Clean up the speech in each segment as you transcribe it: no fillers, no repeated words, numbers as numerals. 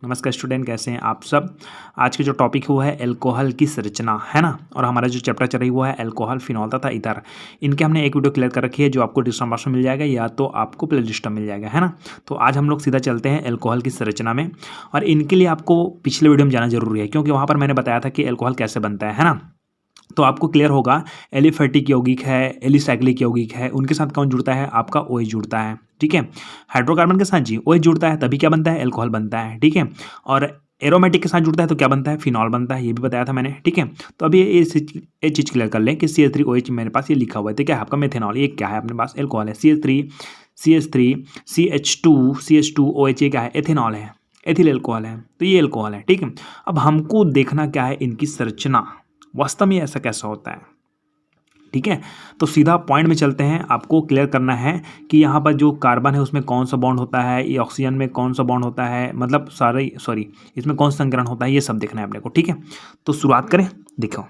नमस्कार स्टूडेंट, कैसे हैं आप सब। आज के जो टॉपिक है वो है अल्कोहल की संरचना, है ना। और हमारा जो चैप्टर चल रही वो है अल्कोहल, फिनॉल तथा ईथर। इनके हमने एक वीडियो क्लियर कर रखी है जो आपको डिस्क्रिप्शन बॉक्स में मिल जाएगा या तो आपको प्ले लिस्ट में मिल जाएगा, है ना। तो आज हम लोग सीधा चलते हैं अल्कोहल की संरचना में। और इनके लिए आपको पिछले वीडियो में जाना जरूरी है क्योंकि वहाँ पर मैंने बताया था कि अल्कोहल कैसे बनता है ना। तो आपको क्लियर होगा एलिफेटिक यौगिक है, एलिसाइक्लिक यौगिक है, उनके साथ कौन जुड़ता है, आपका OH जुड़ता है, ठीक है। हाइड्रोकार्बन के साथ जी OH जुड़ता है, तभी क्या बनता है, अल्कोहल बनता है, ठीक है। और एरोमेटिक के साथ जुड़ता है तो क्या बनता है, फिनॉल बनता है, ये भी बताया था मैंने, ठीक है। तो अभी ये चीज़ क्लियर कर लें कि CH3OH मेरे पास ये लिखा हुआ है, तो क्या है आपका मेथेनॉल, ये क्या है अपने पास, अल्कोहल है। CH3 CH2OH, ये क्या है, एथेनॉल है, एथिल अल्कोहल है, तो ये अल्कोहल है, ठीक है। अब हमको देखना क्या है, इनकी संरचना, वास्तव में ऐसा कैसा होता है, ठीक है। तो सीधा पॉइंट में चलते हैं। आपको क्लियर करना है कि यहाँ पर जो कार्बन है उसमें कौन सा बॉन्ड होता है, ये ऑक्सीजन में कौन सा बॉन्ड होता है, मतलब इसमें कौन सा संकरण होता है, ये सब देखना है अपने को, ठीक है। तो शुरुआत करें, देखो।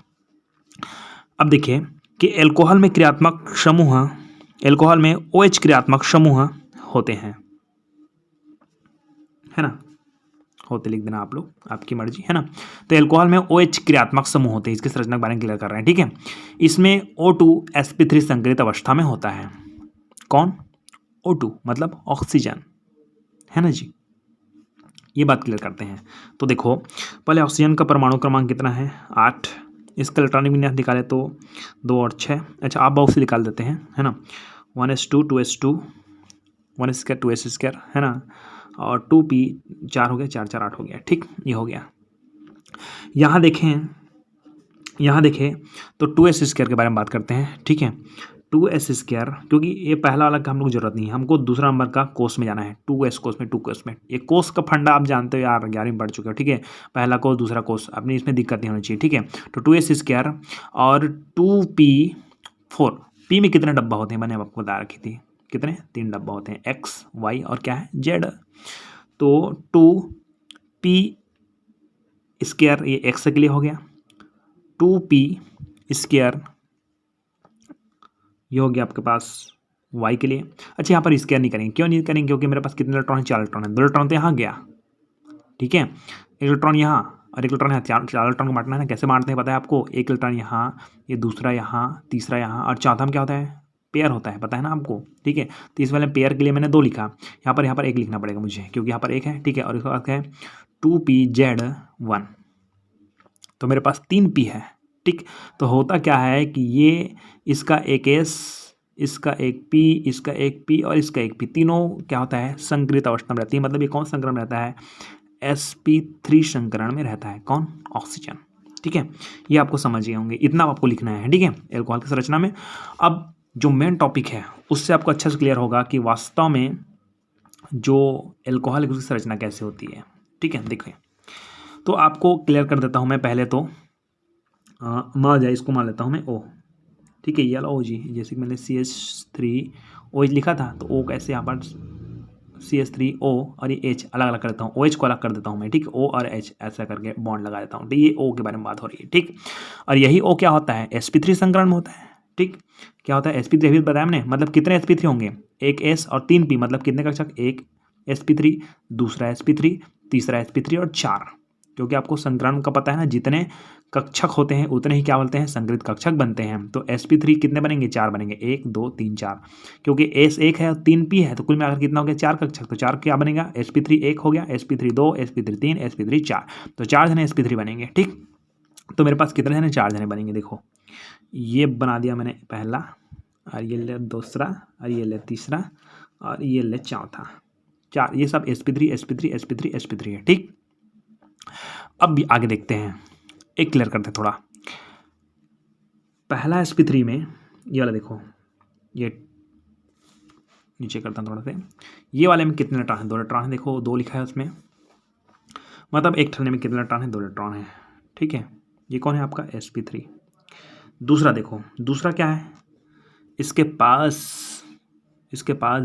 अब देखिए कि अल्कोहल में क्रियात्मक समूह, अल्कोहल में OH क्रियात्मक समूह होते हैं, है ना। होते लिख देना आप लोग, आपकी मर्जी, है ना। तो अल्कोहल में OH क्रियात्मक समूह होते हैं, इसकी संरचना के बारे में क्लियर कर रहे हैं, ठीक है। इसमें O2 sp3 संकरित अवस्था में होता है। कौन, O2 मतलब ऑक्सीजन, है ना जी। ये बात क्लियर करते हैं। तो देखो पहले ऑक्सीजन का परमाणु क्रमांक कितना है, 8। इसका इलेक्ट्रॉनिक विन्यास निकाले तो 2 और 6। अच्छा आप बॉक्स से निकाल देते हैं, है ना। 1s2 2s2 1s2 2s2, है ना। और 2p 4 हो गया, 4 4 8 हो गया, ठीक, ये हो गया। यहाँ देखें तो 2s² के बारे में बात करते हैं, ठीक है। 2s², क्योंकि ये पहला वाला का हम लोग जरूरत नहीं है, हमको दूसरा नंबर का कोष में जाना है, 2s कोष में, 2 कोष में। ये कोष का फंडा आप जानते हो यार, 11वीं में पढ़ चुके हो, ठीक है। पहला कोष दूसरा कोष, अपनी इसमें दिक्कत नहीं होनी चाहिए, ठीक है। तो 2s² और 2p4। p में कितने डब्बा होते हैं, मैंने आपको बता रखी थी, कितने, 3 डब्बा होते हैं, x y और क्या है, z। तो 2p², ये x के लिए हो गया, 2p², ये हो गया आपके पास y के लिए। अच्छा यहाँ पर स्क्वायर नहीं करेंगे, क्यों नहीं करेंगे, क्योंकि मेरे पास कितने इलेक्ट्रॉन है, 4 इलेक्ट्रॉन है, 2 इलेक्ट्रॉन तो यहाँ गया, ठीक है। 1 इलेक्ट्रॉन यहाँ और 1 इलेक्ट्रॉन यहाँ, 4 इलेक्ट्रॉन को बांटना है ना। कैसे बांटते हैं पता है आपको, 1 इलेक्ट्रॉन यहाँ, ये दूसरा यहाँ, तीसरा यहाँ, और चौथा में क्या होता है, पेयर होता है, पता है ना आपको, ठीक है। तो इस वाले पेयर के लिए मैंने 2 लिखा, यहाँ पर 1 लिखना पड़ेगा मुझे, क्योंकि यहाँ पर 1 है, ठीक है। और इसके बाद क्या है, 2pz1, तो मेरे पास 3p है, ठीक। तो होता क्या है कि ये इसका एक S, इसका एक P, इसका एक P और इसका एक P, तीनों क्या होता है, संकरित अवस्था में रहती है। मतलब ये कौन संकरण में रहता है, sp3 संकरण में रहता है, कौन, ऑक्सीजन, ठीक है। ये आपको समझ गए होंगे, इतना आपको लिखना है, ठीक है, अल्कोहल की संरचना में। अब जो मेन टॉपिक है उससे आपको अच्छे से क्लियर होगा कि वास्तव में जो अल्कोहल की संरचना कैसे होती है, ठीक है। देखिए तो आपको क्लियर कर देता हूँ मैं, पहले तो मान जाए, इसको मान लेता हूँ मैं O, ठीक है। ये वाला O जी, जैसे कि मैंने CH3OH लिखा था, तो O कैसे यहाँ पर CH3O और ये H अलग अलग कर देता हूँ, OH को अलग कर देता हूँ मैं, ठीक। O और H ऐसा करके बॉन्ड लगा देता हूँ, तो ये O के बारे में बात हो रही है, ठीक। और यही O क्या होता है, sp3 संकरण में होता है, ठीक। क्या होता है, sp3 अभी बताया मैंने, मतलब कितने sp3 होंगे, एक S और 3p, मतलब कितने कक्षक, एक sp3, दूसरा sp3, तीसरा sp3 और 4, क्योंकि आपको संकरण का पता है ना, जितने कक्षक होते हैं उतने ही क्या बोलते हैं, संकरित कक्षक बनते हैं। तो sp3 कितने बनेंगे, 4 बनेंगे, 1 2 3 4, क्योंकि S 1 है और 3p है, तो कुल मिलाकर कितना हो गया, 4 कक्षक। तो 4 क्या बनेगा, sp3 1 हो गया, sp3 2, sp3 3, sp3 4, तो 4 जने sp3 बनेंगे, ठीक। तो मेरे पास कितने जने, 4 जने बनेंगे। देखो ये बना दिया मैंने पहला, और ये ले दूसरा, और ये ले तीसरा, और ये ले चौथा, 4, ये सब sp3 है, ठीक। अब भी आगे देखते हैं, एक क्लियर करते हैं थोड़ा। पहला sp3 में ये वाला देखो, ये नीचे करता हूँ थोड़ा से, ये वाले में कितने इलेक्ट्रॉन है, 2 इलेक्ट्रॉन है, देखो 2 लिखा है उसमें, मतलब एक ठन्ने में कितने इलेक्ट्रॉन है, 2 इलेक्ट्रॉन है, ठीक है। ये कौन है आपका, sp3। दूसरा देखो, दूसरा क्या है, इसके पास भी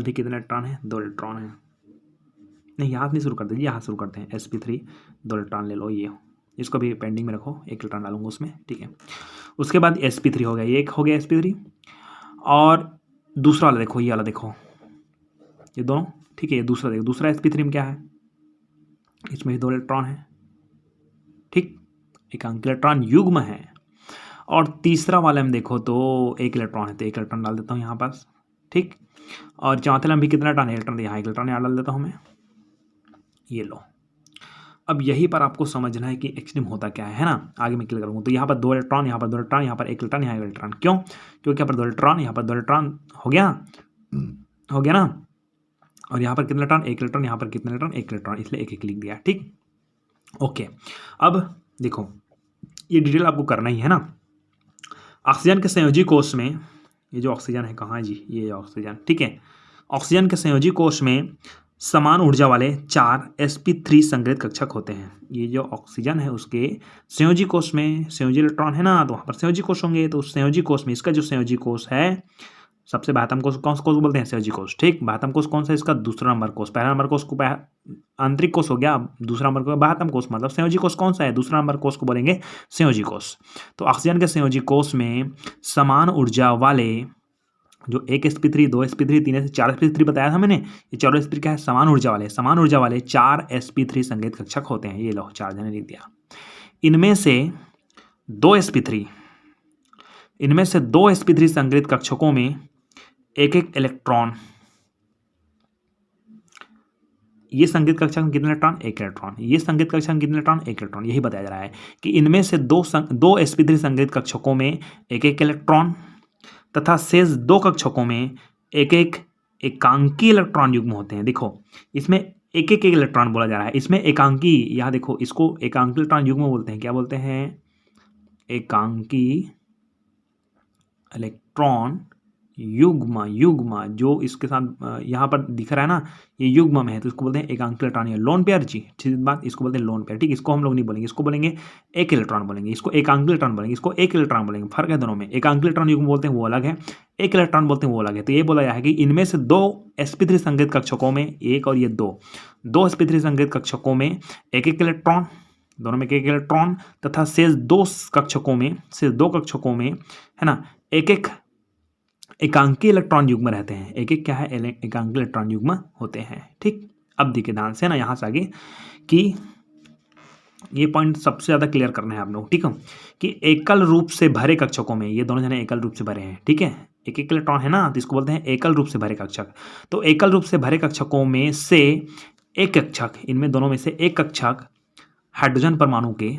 कितने इलेक्ट्रॉन है, 2 इलेक्ट्रॉन है। नहीं यहाँ नहीं शुरू करते, यहाँ शुरू करते हैं, sp3 2 इलेक्ट्रॉन ले लो, ये इसको भी पेंडिंग में रखो, 1 इलेक्ट्रॉन डालूंगा उसमें, ठीक है। उसके बाद sp3 हो गया, ये एक हो गया sp3, और दूसरा वाला देखो, ये वाला देखो, ये दोनों, ठीक है। ये दूसरा देखो, दूसरा sp3 में क्या है, इसमें भी 2 इलेक्ट्रॉन है, ठीक, एकांकी इलेक्ट्रॉन युग्म है। और तीसरा वाले में देखो तो 1 इलेक्ट्रॉन है, तो 1 इलेक्ट्रॉन डाल देता हूँ यहाँ पास, ठीक। और चौथे में भी कितना इलेक्ट्रॉन है, इलेक्ट्रॉन, यहाँ 1 इलेक्ट्रॉन यहाँ डाल देता हूँ मैं, ये लो। अब यहीं पर आपको समझना है कि एक्सट्रीम होता क्या है ना, आगे मैं क्लियर करूँगा। तो यहाँ पर 2 इलेक्ट्रॉन, यहाँ पर 2 इलेक्ट्रॉन, यहाँ पर 1 इलेक्ट्रॉन, यहाँ 1 इलेक्ट्रॉन, क्यों? क्योंकि यहाँ पर 2 इलेक्ट्रॉन, यहाँ पर 2 इलेक्ट्रॉन, हो गया, हो गया ना। और यहाँ पर कितने इलेक्ट्रॉन, 1 इलेक्ट्रॉन, यहाँ पर कितने इलेक्ट्रॉन, 1 इलेक्ट्रॉन, इसलिए 1 लिख दिया, ठीक। ओके, अब देखो ये डिटेल आपको करना ही है ना। ऑक्सीजन के संयोजी कोष में, ये जो ऑक्सीजन है कहाँ जी, ये ऑक्सीजन, ठीक है। ऑक्सीजन के संयोजी कोष में समान ऊर्जा वाले 4 sp3 संग्रहित कक्षक होते हैं। ये जो ऑक्सीजन है उसके संयोजी कोष में संयोजी इलेक्ट्रॉन है ना, तो वहाँ पर संयोजी कोष होंगे। तो संयोजी कोष में इसका जो संयोजी कोष है, सबसे बाह्यतम कोष कौन सा कोष बोलते हैं, संयोजी कोष, ठीक। बाह्यतम कोष कौन सा है इसका, दूसरा नंबर कोष। पहला नंबर कोष को आंतरिक कोष हो गया, दूसरा नंबर को बाह्यतम कोष, मतलब संयोजी कोष कौन सा है, दूसरा नंबर कोष को बोलेंगे संयोजी कोष। तो ऑक्सीजन के संयोजी कोष में समान ऊर्जा वाले जो 1 sp3, 2 sp3, 3 से 4 sp3 बताया था मैंने, ये 4 sp3 क्या है, समान ऊर्जा वाले 4 sp3 संग्रहित कक्षक होते हैं। ये लो 4 जने लिख दिया। इनमें से 2 sp3 संग्रहित कक्षकों में एक इलेक्ट्रॉन, ये संगीत कक्षा में कितने इलेक्ट्रॉन, 1 इलेक्ट्रॉन, ये संगीत कक्षा में कितने इलेक्ट्रॉन, 1 इलेक्ट्रॉन। यही बताया जा रहा है कि इनमें से दो sp3 संगीत कक्षकों में एक इलेक्ट्रॉन तथा शेष 2 कक्षकों में एक एकांकी इलेक्ट्रॉन युग्म होते हैं। देखो इसमें एक इलेक्ट्रॉन बोला जा रहा है, इसमें एकांकी, यहाँ देखो इसको एकांकी इलेक्ट्रॉन युग्म बोलते हैं। क्या बोलते हैं, एकांकी इलेक्ट्रॉन युग्म जो इसके साथ यहाँ पर दिख रहा है ना, ये युग्म में है, तो इसको बोलते हैं एकांकी इलेक्ट्रॉन या लोन पेयर जी, ठीक बात, इसको बोलते हैं लोन पेयर, ठीक। इसको हम लोग नहीं बोलेंगे, इसको बोलेंगे 1 इलेक्ट्रॉन बोलेंगे, इसको एकांकी इलेक्ट्रॉन बोलेंगे, इसको 1 इलेक्ट्रॉन बोलेंगे। फर्क है दोनों में, एकांकी इलेक्ट्रॉन युग्म बोलते हैं वो अलग है, 1 इलेक्ट्रॉन बोलते हैं वो अलग है। तो ये बोला जाए कि इनमें से 2 sp3 संगीत कक्षकों में, एक और ये 2 sp3 संगीत कक्षकों में एक इलेक्ट्रॉन, दोनों में एक इलेक्ट्रॉन, तथा शेष 2 कक्षकों में है ना एक एकांकी इलेक्ट्रॉन युग्म रहते हैं। एक क्या है, एकांकी इलेक्ट्रॉन युग्म होते हैं, ठीक। अब देखिए ध्यान से ना यहाँ से आगे कि ये पॉइंट सबसे ज़्यादा क्लियर करना है आप लोग, ठीक है, कि एकल रूप से भरे कक्षकों में, ये दोनों जने एकल रूप से भरे हैं, ठीक है, एक इलेक्ट्रॉन है ना, तो इसको बोलते हैं एकल रूप से भरे कक्षक। तो एकल रूप से भरे कक्षकों में से एक कक्षक, इनमें दोनों में से एक कक्षक हाइड्रोजन परमाणु के,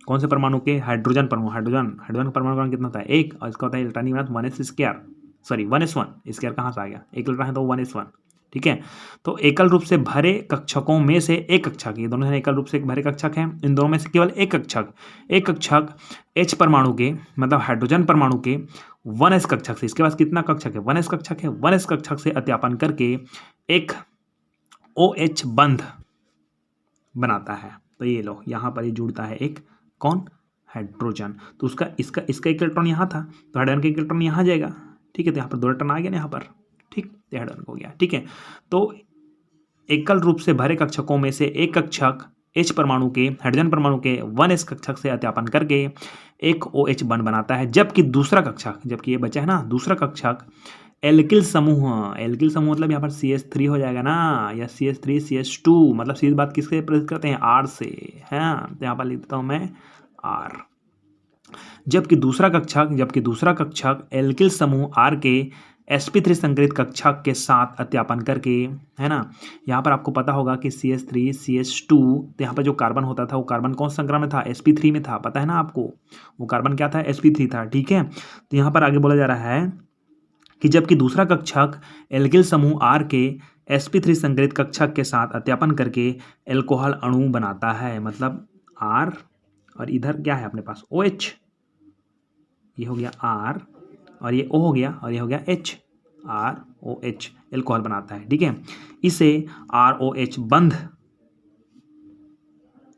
कौन से परमाणु के, हाइड्रोजन परमाणु, हाइड्रोजन परमाणु का कितना होता है, 1, और इसका होता है इलेक्ट्रॉनिक मास 1s², सॉरी 1s1, स्क्वायर कहाँ से आ गया, 1 इलेक्ट्रॉन है तो 1s1, ठीक है। तो एकल रूप से भरे कक्षकों में से एक कक्षक, ये दोनों एकल रूप से भरे कक्षक हैं, इन दोनों में से केवल एक कक्षक H परमाणु के, मतलब हाइड्रोजन परमाणु के 1s कक्षक से, इसके पास कितना कक्षक है, 1s कक्षक है, 1s कक्षक से अत्यापन करके एक OH बंध बनाता है। तो ये लो यहाँ पर ये जुड़ता है एक कौन, हाइड्रोजन। तो उसका इसका एक इलेक्ट्रॉन यहाँ था, तो हाइड्रोजन का इलेक्ट्रॉन यहाँ जाएगा, ठीक है। तो यहाँ पर 2 इलेक्ट्रॉन आ गया ना यहाँ पर, ठीक, तो हाइड्रोजन हो गया, ठीक है। तो एकल रूप से भरे कक्षकों में से एक कक्षक H परमाणु के, हाइड्रोजन परमाणु के 1s कक्षक से अत्यापन करके एक OH बंध बनाता है, जबकि दूसरा कक्षक, जबकि ये बचा है ना दूसरा कक्षक एल्किल समूह मतलब यहाँ पर CH3 हो जाएगा ना, या CH3 CH2, मतलब सीधी बात किससे प्रदर्शित करते हैं, R से, है ना। तो यहाँ पर लिख देता हूँ मैं R। जबकि दूसरा कक्षक एल्किल समूह R के sp3 संग्रहित कक्षक के साथ अत्यापन करके, है ना। यहाँ पर आपको पता होगा कि CH3 CH2, तो यहाँ पर जो कार्बन होता था वो कार्बन कौन सा संक्रमण में था, sp3 में था, पता है ना आपको, वो कार्बन क्या था, sp3 था, ठीक है। तो यहाँ पर आगे बोला जा रहा है कि जबकि दूसरा कक्षक एल्किल समूह R के sp3 संग्रहित कक्षक के साथ अत्यापन करके एल्कोहल अणु बनाता है, मतलब R, और इधर क्या है अपने पास OH, ये हो गया R, और ये O हो गया, और ये हो गया H, ROH, एल्कोहल बनाता है, ठीक है। इसे ROH बंध,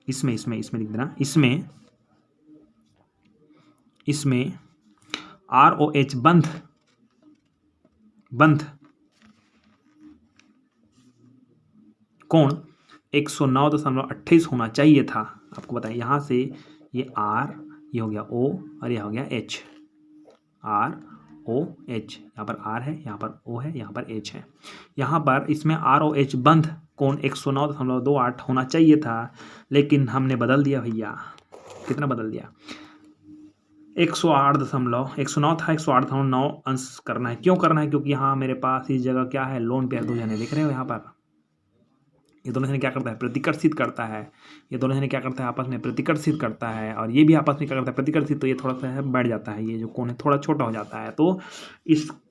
इसमें लिख देना, इसमें ROH बंध कोण 109.28 होना चाहिए था, आपको बताएं। यहाँ से ये R, ये हो गया O, और ये हो गया H, ROH, यहाँ पर R है, यहाँ पर O है, यहाँ पर H है। यहाँ पर इसमें ROH बंध कोण 109.28 होना चाहिए था, लेकिन हमने बदल दिया भैया। कितना बदल दिया? 109 था, 108.9 अंश करना है। क्यों करना है? क्योंकि यहाँ मेरे पास इस जगह क्या है, लोन पेयर 2 जने दिख रहे हो यहाँ पर। ये दोनों जने क्या करता है, प्रतिकर्षित करता है। ये दोनों जने क्या करता है, आपस में प्रतिकर्षित करता है, और ये भी आपस में क्या करता है, प्रतिकर्षित। तो ये थोड़ा सा बढ़ जाता है, ये जो कोण है थोड़ा छोटा हो जाता है। तो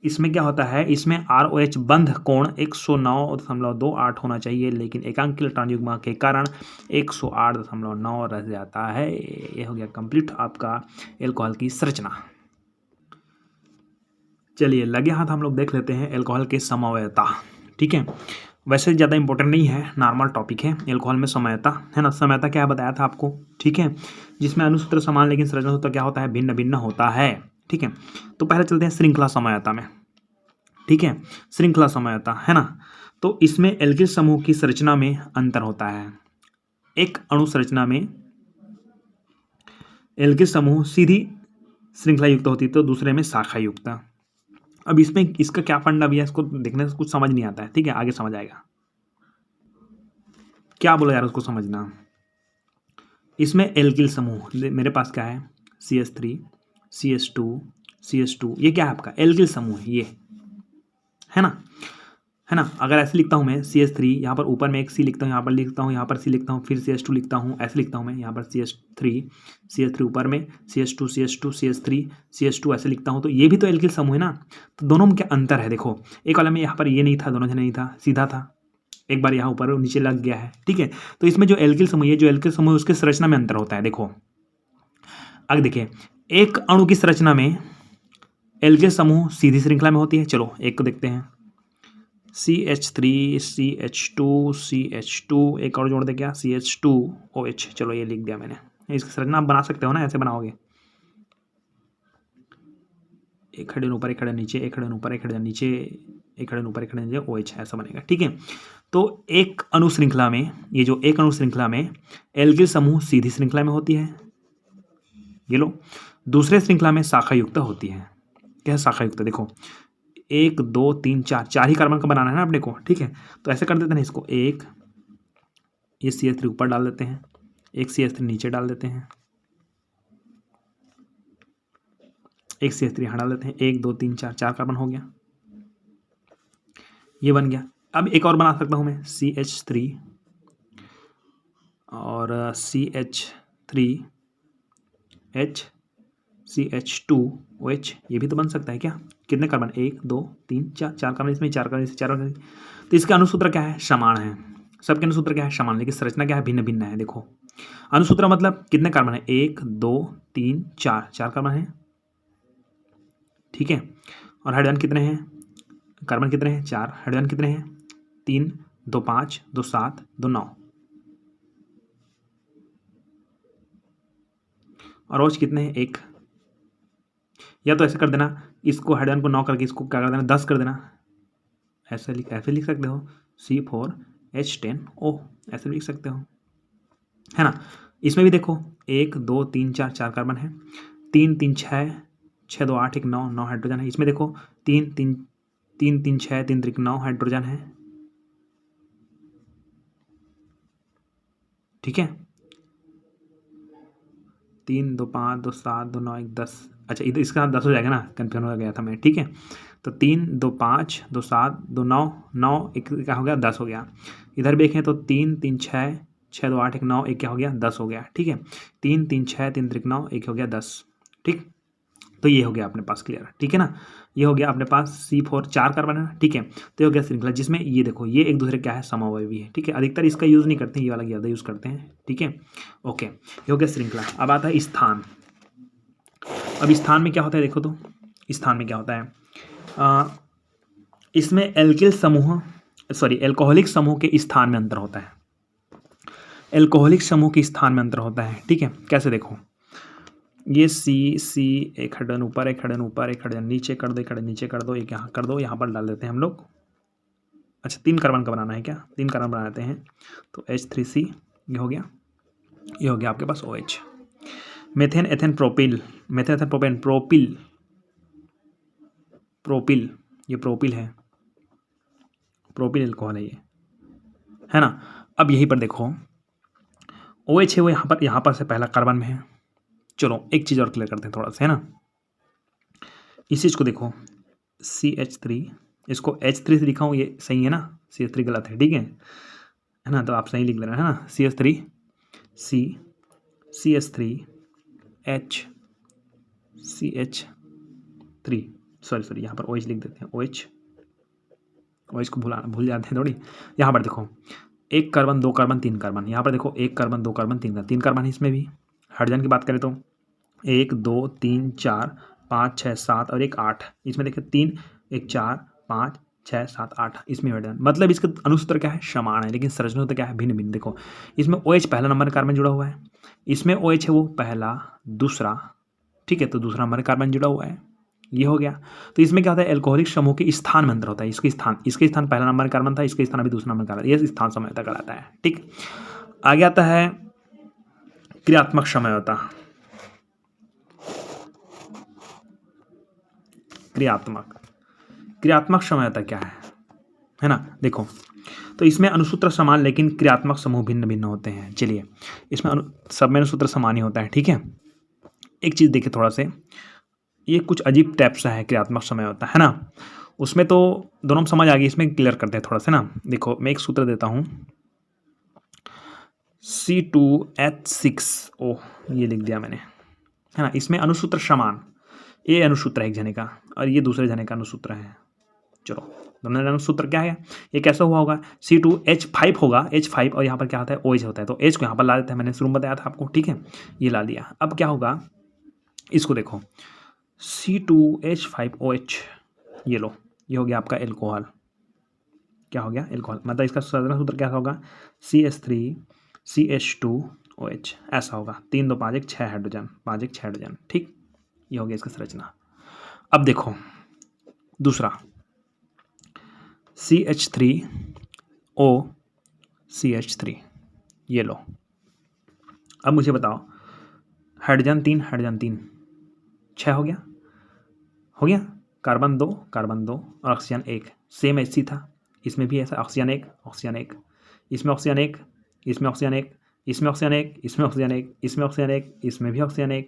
इसमें क्या होता है, इसमें ROH बंध कोण 109.28 होना चाहिए, लेकिन एकांकी इलेक्ट्रॉन युग्म के कारण 108.9 रह जाता है। ये हो गया कंप्लीट आपका एल्कोहल की संरचना। चलिए लगे हाथ हम लोग देख लेते हैं एल्कोहल के समवायता। ठीक है, वैसे ज़्यादा इंपॉर्टेंट नहीं है, नॉर्मल टॉपिक है। एल्कोहल में समवायता है ना, समवायता क्या बताया था आपको। ठीक है, जिसमें अणुसूत्र समान लेकिन संरचना सूत्र क्या होता है, भिन्न भिन्न होता है। ठीक है, तो पहले चलते हैं श्रृंखला समवायता में। ठीक है, श्रृंखला समवायता है ना, तो इसमें एल्किल समूह की संरचना में अंतर होता है। एक अणु संरचना में एल्किल समूह सीधी श्रृंखला युक्त होती है, तो दूसरे में शाखा युक्त। अब इसमें इसका क्या फंडा भी है, इसको देखने से कुछ समझ नहीं आता है। ठीक है, आगे समझ आएगा। क्या बोला यार, उसको समझना। इसमें एल्किल समूह मेरे पास क्या है, CH3 CH2 ये क्या है आपका एल्किल समूह है, ये है ना। अगर ऐसे लिखता हूँ मैं CH3, यहाँ पर ऊपर में एक C लिखता हूँ, यहाँ पर लिखता हूँ, यहाँ पर C लिखता हूँ, फिर CH2 लिखता हूँ, ऐसे लिखता हूँ मैं, यहाँ पर CH3 ऊपर में CH2 ऐसे लिखता हूँ। तो ये भी तो एल्किल समूह है ना। तो दोनों में क्या अंतर है, देखो एक वाला में यहाँ पर ये नहीं था, दोनों जने नहीं था, सीधा था, एक बार यहाँ ऊपर और नीचे लग गया है। ठीक है, तो इसमें जो एल्किल समूह है, जो एल्किल समूह है उसके संरचना में अंतर होता है। देखो आगे देखिए, एक अणु की संरचना में एल्किल समूह सीधी श्रृंखला में होती है। चलो एक को देखते हैं, CH3 CH2 एक और जोड़ दे क्या, CH2OH। चलो ये लिख दिया मैंने। इसकी संरचना आप बना सकते हो ना, ऐसे बनाओगे, एक हाइड्रोजन ऊपर एक हाइड्रोजन नीचे, एक हाइड्रोजन ऊपर एक हाइड्रोजन नीचे, एक हाइड्रोजन ऊपर एक हाइड्रोजन नीचे, OH ऐसा बनेगा। ठीक है, तो एक अणु श्रृंखला में, ये जो एक अणु श्रृंखला में एल्किल समूह सीधी श्रृंखला में होती है, ये लो। दूसरे श्रृंखला में शाखा युक्त होती है। क्या है शाखा युक्त, देखो 1 2 3 4 ही कार्बन का बनाना है ना अपने को। ठीक है, तो ऐसे कर देते हैं इसको, एक ये CH3 ऊपर डाल देते हैं, एक CH3 नीचे डाल देते हैं, एक CH3 यहाँ डाल देते हैं, 1 2 3 4 कार्बन हो गया, ये बन गया। अब एक और बना सकता हूँ मैं, CH3 और CH3H CH2OH, ये भी तो बन सकता है क्या। कितने कार्बन, 1 2 3 4 कार्बन, इसमें 4 कार्बन, इसमें 4 कार्बन। तो इसका अणुसूत्र क्या है, समान है। सबके अणुसूत्र क्या है, समान, लेकिन संरचना क्या है, भिन्न भिन्न है। देखो अणुसूत्र मतलब कितने कार्बन है, 1 2 3 4 कार्बन है। ठीक है, और हाइड्रोजन कितने हैं, कार्बन कितने हैं, 4, हाइड्रोजन कितने हैं, 3 2 5 2 7 2 9, और OH कितने हैं, 1। या तो ऐसे कर देना, इसको हाइड्रोजन को 9 करके इसको क्या कर देना, 10 कर देना। ऐसे लिख सकते हो, C4H10O ऐसे लिख सकते हो, है ना। इसमें भी देखो 1 2 3 4 कार्बन है, 3 3 6 2 8 1 9 हाइड्रोजन है। इसमें देखो 3 3 3 3 6 3 3 9 हाइड्रोजन है। ठीक है, 3 2 5 2 7 2 9 1 10। अच्छा इधर इसका 10 हो जाएगा ना, कन्फ्यूजन हो गया था मैं। ठीक है, तो 3 2 5 2 7 2 9 9 एक क्या हो गया, 10 हो गया। इधर भी देखें तो 3 3 6 2 8 1 9 एक क्या हो गया, 10 हो गया। ठीक है, 3 3 6 3 3 9 एक हो गया 10। ठीक, तो ये हो गया अपने पास क्लियर। ठीक है ना, ये हो गया अपने पास C4 4 कार्बन है। ठीक है, तो ये हो गया श्रृंखला, जिसमें ये देखो ये एक दूसरे क्या है, समअवयवी है। ठीक है, अधिकतर इसका यूज़ नहीं करते हैं, ये वाला ज़्यादा यूज़ करते हैं। ठीक है, ओके, ये हो गया श्रृंखला। अब आता है स्थान। अब स्थान में क्या होता है, देखो तो स्थान में क्या होता है, इसमें एल्कोहलिक समूह के स्थान में अंतर होता है। एल्कोहलिक समूह के स्थान में अंतर होता है। ठीक है, कैसे देखो, ये C एक हाइड्रोजन ऊपर एक हाइड्रोजन ऊपर एक हाइड्रोजन नीचे कर दो, एक हाइड्रोजन नीचे कर दो, एक यहाँ कर दो, यहाँ पर डाल देते हैं हम लोग। अच्छा 3 कार्बन का बनाना है क्या, 3 कार्बन बनाते हैं, तो H3C ये हो गया, ये हो गया आपके पास OH। Methane ethane propyl, methane ethane propane propyl ये प्रोपिल है, प्रोपिल एल्कोहल है ये। है ना। अब यहीं पर देखो OH है वो यहाँ पर से पहला कार्बन में है। चलो एक चीज़ और क्लियर करते हैं थोड़ा सा, है ना। इस चीज़ को देखो CH3, इसको H3 से लिखा हूँ, ये सही है ना, CH3 गलत है, ठीक है ना। तो आप सही लिख लेना, है ना। CH3 CH3 H CH3, sorry यहाँ पर OH लिख देते हैं, OH को भूल जाते हैं थोड़ी। यहाँ पर देखो एक कार्बन, दो कार्बन, तीन कार्बन, यहाँ पर देखो एक कार्बन, दो कार्बन, तीन कार्बन है इसमें भी। हाइड्रोजन की बात करें तो 1 2 3 4 5 6 7 और एक 8, इसमें देखिए 3 1 4 5 6 7 8, इसमें हाइड्रोजन। मतलब इसका अणुसूत्र क्या है, समान है, लेकिन संरचना सूत्र क्या है, भिन्न भिन्न। देखो इसमें OH पहला नंबर कार्बन जुड़ा हुआ है, इसमें OH है वो पहला दूसरा, ठीक है, तो दूसरा नंबर कार्बन जुड़ा हुआ है, ये हो गया। तो इसमें क्या होता है, एल्कोहलिक समूह के स्थान में अंतर होता है। इसके स्थान पहला नंबर कार्बन था, इसके स्थान अभी दूसरा नंबर कार्बन, ये स्थान समझौता कहलाता है, ठीक। आगे आता है क्रियात्मक समझौता। क्रियात्मक समझौता क्या है ना। देखो तो इसमें अणुसूत्र समान लेकिन क्रियात्मक समूह भिन्न भिन्न होते हैं। चलिए इसमें सब में अणुसूत्र समान ही होता है, ठीक है। एक चीज़ देखिए थोड़ा से, ये कुछ अजीब टाइप सा है क्रियात्मक समझौता, है ना। उसमें तो दोनों में समझ आ गई, इसमें क्लियर करते हैं थोड़ा सा ना। देखो मैं एक सूत्र देता हूँ C2H6O, ये लिख दिया मैंने, है ना। इसमें अणुसूत्र समान, ये अणुसूत्र है एक जने का और ये दूसरे जने का अणुसूत्र है। चलो दोनों अणुसूत्र क्या है, ये कैसा हुआ होगा, C2H5 होगा, H5 और यहाँ पर क्या होता है OH होता है, तो H को यहाँ पर ला देते हैं, मैंने शुरू में बताया था आपको, ठीक है, ये ला दिया। अब क्या होगा, इसको देखो C2H5OH, ये लो, ये हो गया आपका एल्कोहल। क्या हो गया, एल्कोहल। मतलब इसका संरचना सूत्र क्या होगा, CH3CH2OH, ऐसा होगा। 3 2 5 1 6 हाइड्रोजन, 5 1 6 हाइड्रोजन, ठीक, ये हो गया इसका संरचना। अब देखो दूसरा CH3OCH3, ये लो। अब मुझे बताओ हाइड्रोजन 3 6 हो गया कार्बन 2 और ऑक्सीजन 1, सेम ऐसी था, इसमें भी ऐसा ऑक्सीजन 1 इसमें ऑक्सीजन 1 इसमें ऑक्सीजन 1 इसमें ऑक्सीजन 1 इसमें ऑक्सीजन 1 इसमें ऑक्सीजन 1 इसमें भी ऑक्सीजन 1।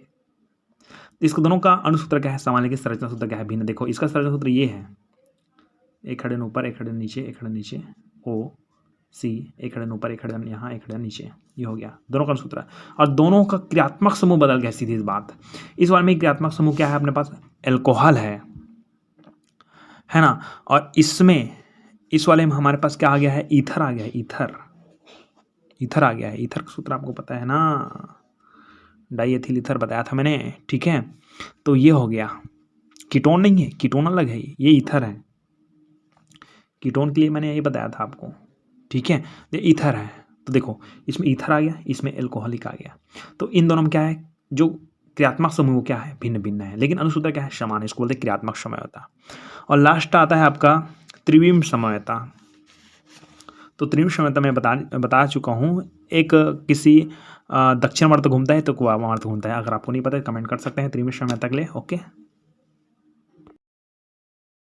इसको दोनों का अणुसूत्र क्या है, समान, लेकिन संरचना सूत्र क्या है, भिन्न। देखो इसका संरचना सूत्र ये है, एक हाइड्रोजन ऊपर, एक हाइड्रोजन नीचे, एक हाइड्रोजन नीचे, OC, एक हाइड्रोजन ऊपर, एक हाइड्रोजन यहाँ, एक हाइड्रोजन नीचे, ये हो गया दोनों का सूत्र। और दोनों का क्रियात्मक समूह बदल गया, सीधी बात। इस बार में क्रियात्मक समूह क्या है अपने पास, एल्कोहल है ना। और इसमें इस वाले में हमारे पास क्या आ गया है, ईथर आ गया है, ईथर आ गया है। ईथर का सूत्र आपको पता है ना, डाईएथिल ईथर बताया था मैंने, ठीक है। तो ये हो गया, कीटोन नहीं है, कीटोन अलग है, ये ईथर है। कीटोन के लिए मैंने यही बताया था आपको, ठीक है, ये ईथर है। तो देखो इसमें ईथर आ गया, इसमें एल्कोहलिक आ गया। तो इन दोनों में क्या है, जो क्रियात्मक समूह क्या है, भिन्न भिन्न है, लेकिन अणुसूत्र क्या है, समान है, इसको बोलते हैं क्रियात्मक समझौता। और लास्ट आता है आपका त्रिविम समझौता। तो त्रिविम समझौता मैं बता चुका हूँ, एक किसी दक्षिण मार्ग घूमता है तो पूर्वार्ध घूमता है। अगर आपको नहीं पता है कमेंट कर सकते हैं त्रिविम समझौता के लिए, ओके।